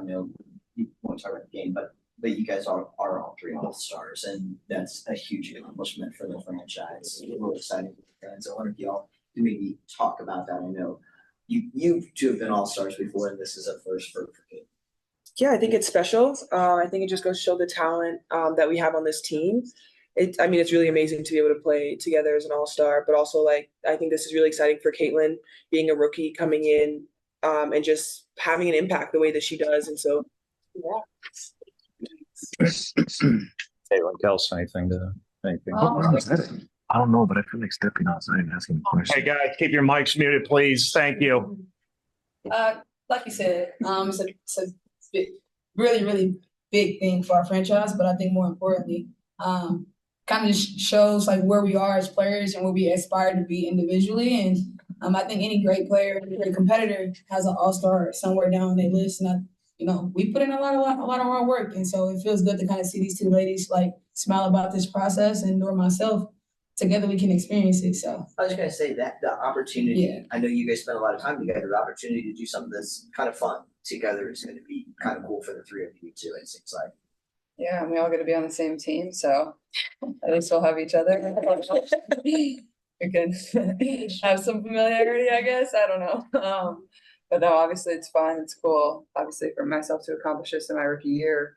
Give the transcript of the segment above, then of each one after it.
know you won't talk about the game, but you guys are all three all-stars, and that's a huge accomplishment for the franchise. Really exciting for the fans. I wonder if y'all can maybe talk about that. I know you two have been all-stars before, and this is a first for you. Yeah, I think it's special. I think it just goes to show the talent that we have on this team. I mean, it's really amazing to be able to play together as an all-star, but also like I think this is really exciting for Caitlin being a rookie coming in and just having an impact the way that she does. And so, yeah. Caitlin, Kelsey, anything? I don't know, but I feel like stepping outside and asking a question. Hey guys, keep your mics muted, please. Thank you. Like you said, it's a really, really big thing for our franchise, but I think more importantly, kind of shows like where we are as players and where we aspire to be individually. And I think any great player, any great competitor has an all-star somewhere down their list. And we put in a lot of hard work, and so it feels good to kind of see these two ladies like smile about this process, and nor myself. Together we can experience it. So I was gonna say that the opportunity. Yeah. I know you guys spend a lot of time together. The opportunity to do something that's kind of fun together is going to be kind of cool for the three of you too. It seems like. Yeah, and we all get to be on the same team, so at least we'll have each other. We can have some familiarity, I guess. I don't know. But no, obviously it's fun. It's cool, obviously, for myself to accomplish this in my rookie year.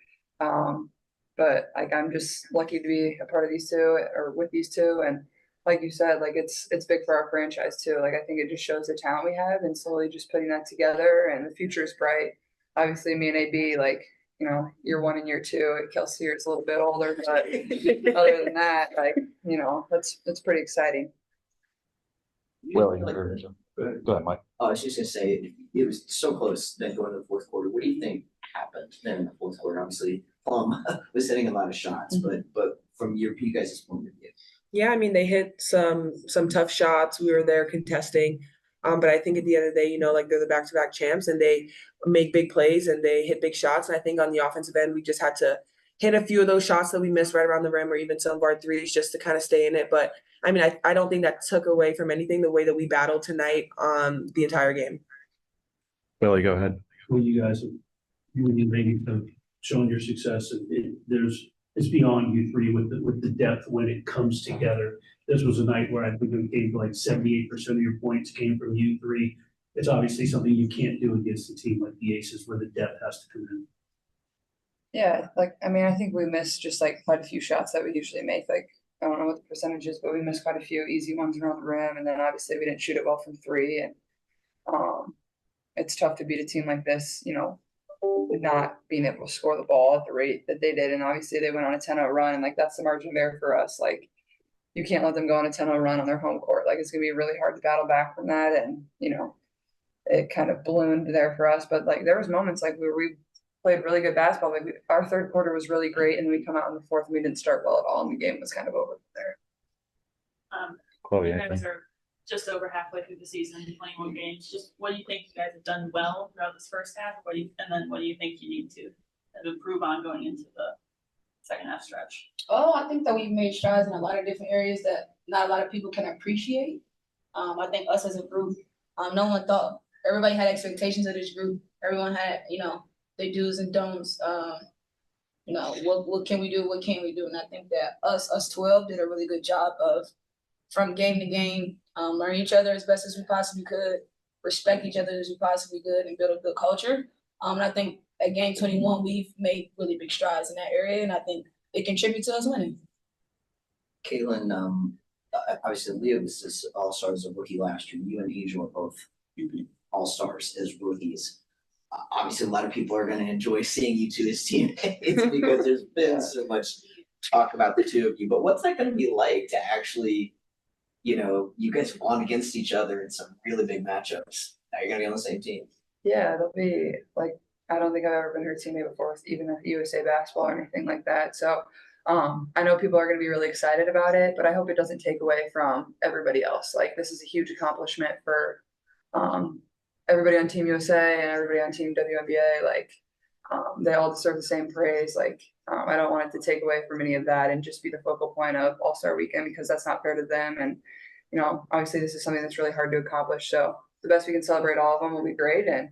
But like I'm just lucky to be a part of these two or with these two. And like you said, like it's big for our franchise too. Like I think it just shows the talent we have and slowly just putting that together, and the future is bright. Obviously me and AB, like, year one and year two. Kelsey is a little bit older, but other than that, like, that's pretty exciting. Willie, go ahead, Mike. I was just gonna say it was so close then going to the fourth quarter. What do you think happened then in the fourth quarter? Obviously, Plum was hitting a lot of shots, but from you guys' point of view. Yeah, I mean, they hit some tough shots. We were there contesting. But I think at the end of the day, like they're the back-to-back champs and they make big plays and they hit big shots. And I think on the offensive end, we just had to hit a few of those shots that we missed right around the rim or even some of our threes just to kind of stay in it. But I mean, I don't think that took away from anything, the way that we battled tonight the entire game. Willie, go ahead. Well, you guys, you and you ladies have shown your success, and it's beyond you three with the depth when it comes together. This was a night where I think it came like 78% of your points came from you three. It's obviously something you can't do against a team like the Aces where the depth has to come in. Yeah, I think we missed just like quite a few shots that we usually make. Like, I don't know what the percentage is, but we missed quite a few easy ones around the rim. And then obviously we didn't shoot it well from three. And it's tough to beat a team like this, not being able to score the ball at the rate that they did. And obviously they went on a 10-0 run, and like that's the margin of error for us. Like, you can't let them go on a 10-0 run on their home court. Like, it's going to be really hard to battle back from that. And, it kind of ballooned there for us. But like, there was moments like we played really good basketball. Like our third quarter was really great, and we come out in the fourth and we didn't start well at all, and the game was kind of over there. Chloe, you guys are just over halfway through the season, 21 games. Just what do you think you guys have done well throughout this first half? What do you think you need to improve on going into the second half stretch? Oh, I think that we've made strides in a lot of different areas that not a lot of people can appreciate. I think us as a group, no one thought, everybody had expectations of this group. Everyone had, their do's and don'ts. What can we do? What can't we do? And I think that us 12 did a really good job of, from game to game, learn each other as best as we possibly could, respect each other as we possibly could, and build a good culture. And I think at game 21, we've made really big strides in that area, and I think it contributes to us winning. Caitlin, obviously Aliyah was this all-star as a rookie last year. You and Angel are both all-stars as rookies. Obviously, a lot of people are going to enjoy seeing you two as teammates because there's been so much talk about the two of you. But what's that going to be like to actually, you guys have gone against each other in some really big matchups. Now you're going to be on the same team. Yeah, it'll be like, I don't think I've ever been her teammate before, even at USA basketball or anything like that. So I know people are going to be really excited about it, but I hope it doesn't take away from everybody else. Like, this is a huge accomplishment for everybody on Team USA and everybody on Team WNBA. Like, they all deserve the same praise. Like, I don't want it to take away from any of that and just be the focal point of All-Star Weekend, because that's not fair to them. And, obviously this is something that's really hard to accomplish. So the best we can celebrate all of them will be great. And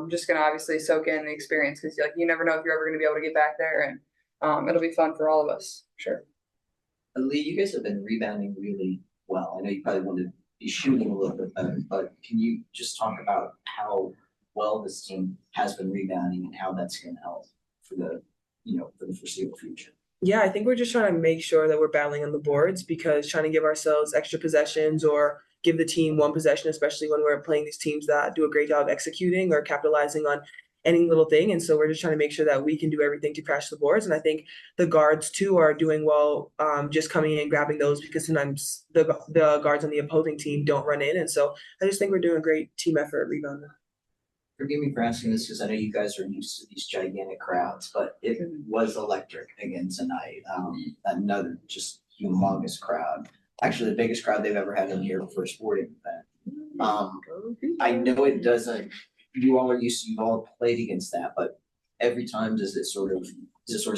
Just gonna obviously soak in the experience because like you never know if you're ever gonna be able to get back there, and it'll be fun for all of us, sure. Lee, you guys have been rebounding really well. I know you probably want to be shooting a little bit better, but can you just talk about how well this team has been rebounding and how that's going to help for the, for the foreseeable future? Yeah, I think we're just trying to make sure that we're battling on the boards because trying to give ourselves extra possessions or give the team one possession, especially when we're playing these teams that do a great job of executing or capitalizing on any little thing. And so we're just trying to make sure that we can do everything to crash the boards. And I think the guards too are doing well, just coming in and grabbing those because sometimes the guards on the opposing team don't run in. And so I just think we're doing a great team effort at rebounding. Forgive me for asking this because I know you guys are used to these gigantic crowds, but it was electric again tonight. Another just humongous crowd. Actually, the biggest crowd they've ever had in here for a sporting event. I know it doesn't. You all are used to. You've all played against that, but every time is it sort of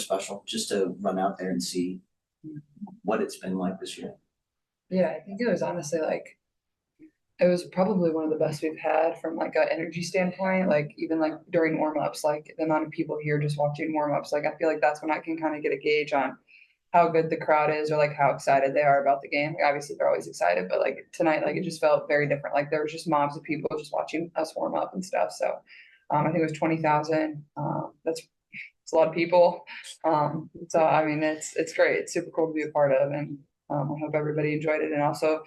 special just to run out there and see what it's been like this year? Yeah, I think it was honestly like it was probably one of the best we've had from like an energy standpoint. Like even like during warm-ups, like the amount of people here just watching warm-ups, like I feel like that's when I can kind of get a gauge on how good the crowd is or like how excited they are about the game. Like, obviously they're always excited, but like tonight, like it just felt very different. Like there was just mobs of people just watching us warm up and stuff. So I think it was 20,000. That's a lot of people. So I mean, it's great. It's super cool to be a part of, and I hope everybody enjoyed it. And also,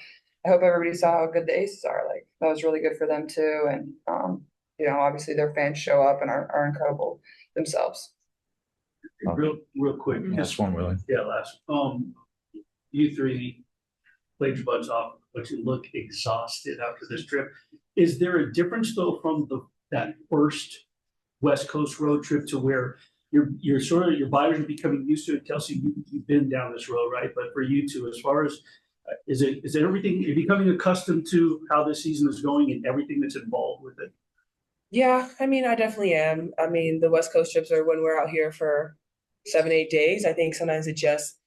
I hope everybody saw how good the Aces are. Like that was really good for them too. And obviously their fans show up and are incredible themselves. Real quick, Just one, really. yeah, last, you three played your butts off, but you look exhausted after this trip. Is there a difference though from that first West Coast road trip to where you're sort of, your bodies are becoming used to it? Kelsey, you've been down this road, right? But for you two, as far as, is it everything, you're becoming accustomed to how this season is going and everything that's involved with it? Yeah, I mean, I definitely am. I mean, the West Coast trips are when we're out here for 7-8 days. I think sometimes it just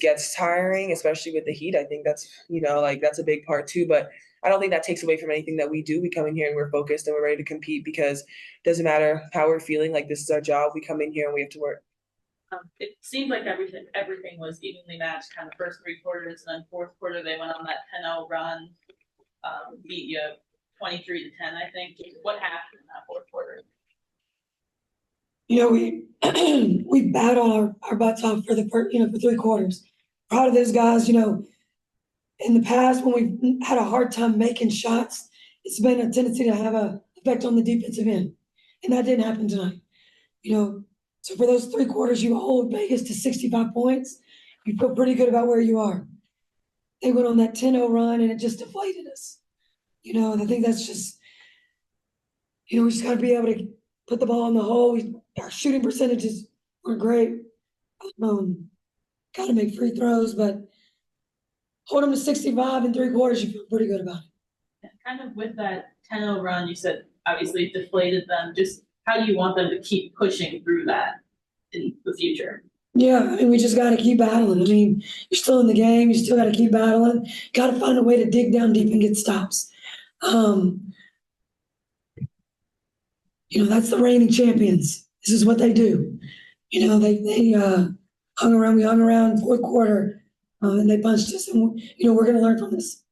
gets tiring, especially with the heat. I think that's, that's a big part too. But I don't think that takes away from anything that we do. We come in here and we're focused and we're ready to compete because it doesn't matter how we're feeling. Like this is our job. We come in here and we have to work. It seemed like everything was evenly matched, kind of first 3 quarters, and then fourth quarter they went on that 10-0 run, beat you 23-10, I think. What happened in that fourth quarter? We battled our butts off for for 3 quarters. Proud of those guys. In the past when we've had a hard time making shots, it's been a tendency to have an effect on the defensive end, and that didn't happen tonight. So for those 3 quarters, you hold Vegas to 65 points. You feel pretty good about where you are. They went on that 10-0 run, and it just deflated us. I think that's just, we just got to be able to put the ball in the hole. Our shooting percentages were great. Got to make free throws, but hold them to 65 in 3 quarters, you feel pretty good about it. And kind of with that 10-0 run, you said obviously it deflated them. Just how do you want them to keep pushing through that in the future? Yeah, I mean, we just got to keep battling. I mean, you're still in the game. You still got to keep battling. Got to find a way to dig down deep and get stops. That's the reigning champions. This is what they do. They hung around. We hung around fourth quarter, and they punched us. And we're going to learn from this.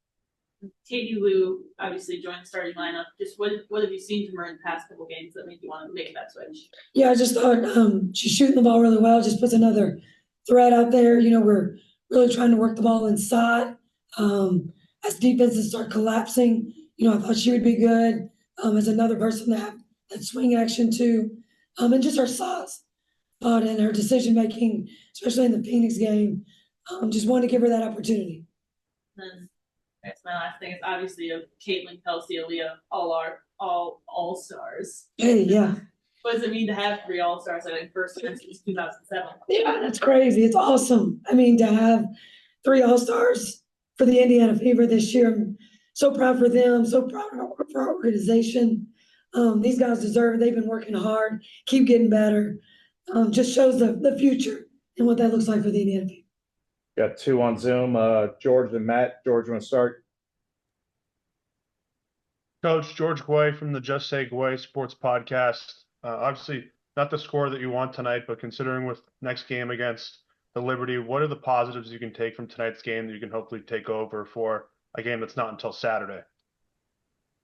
Katie Lou obviously joined the starting lineup. Just what have you seen from her in the past couple games that make you want to make that switch? Yeah, I just thought she's shooting the ball really well. Just puts another threat out there. We're really trying to work the ball inside. As defenses start collapsing, I thought she would be good as another person to have that swing action too. And just her size and her decision making, especially in the Phoenix game. Just wanted to give her that opportunity. And that's my last thing. It's obviously Caitlin, Kelsey, Aliyah, all stars. Hey, yeah. What does it mean to have 3 all-stars? I think first time since 2007. Yeah, that's crazy. It's awesome. I mean, to have 3 all-stars for the Indiana Fever this year, I'm so proud for them, so proud for our organization. These guys deserve it. They've been working hard, keep getting better. Just shows the future and what that looks like for the Indiana Fever. Got 2 on Zoom, George and Matt. George, want to start? Coach George Guay from the Just Say Guay Sports Podcast. Obviously, not the score that you want tonight, but considering with next game against the Liberty, what are the positives you can take from tonight's game that you can hopefully take over for a game that's not until Saturday?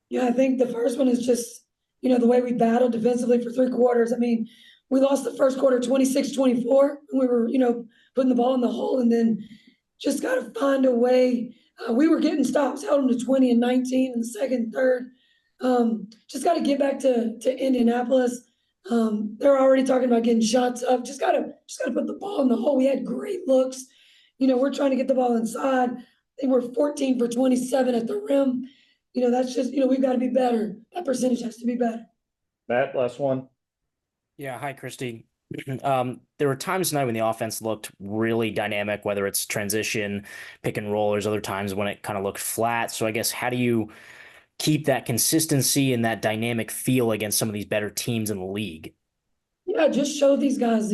Yeah, I think the first one is just, the way we battled defensively for 3 quarters. I mean, we lost the first quarter 26-24. We were, putting the ball in the hole, and then just got to find a way. We were getting stops, held them to 20 and 19 in the second, third. Just got to get back to Indianapolis. They're already talking about getting shots up. Just gotta put the ball in the hole. We had great looks. We're trying to get the ball inside. They were 14 for 27 at the rim. That's just, we've got to be better. That percentage has to be better. Matt, last one. Yeah, hi, Christie. There were times tonight when the offense looked really dynamic, whether it's transition, pick and roll, there's other times when it kind of looked flat. So I guess how do you keep that consistency and that dynamic feel against some of these better teams in the league? Yeah, just show these guys,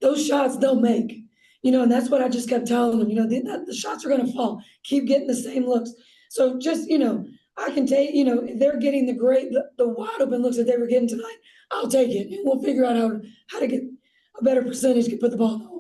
those shots they'll make. And that's what I just kept telling them, the shots are going to fall. Keep getting the same looks. So just, I can take, if they're getting the wide open looks that they were getting tonight, I'll take it. And we'll figure out how to get a better percentage to put the ball in the hole.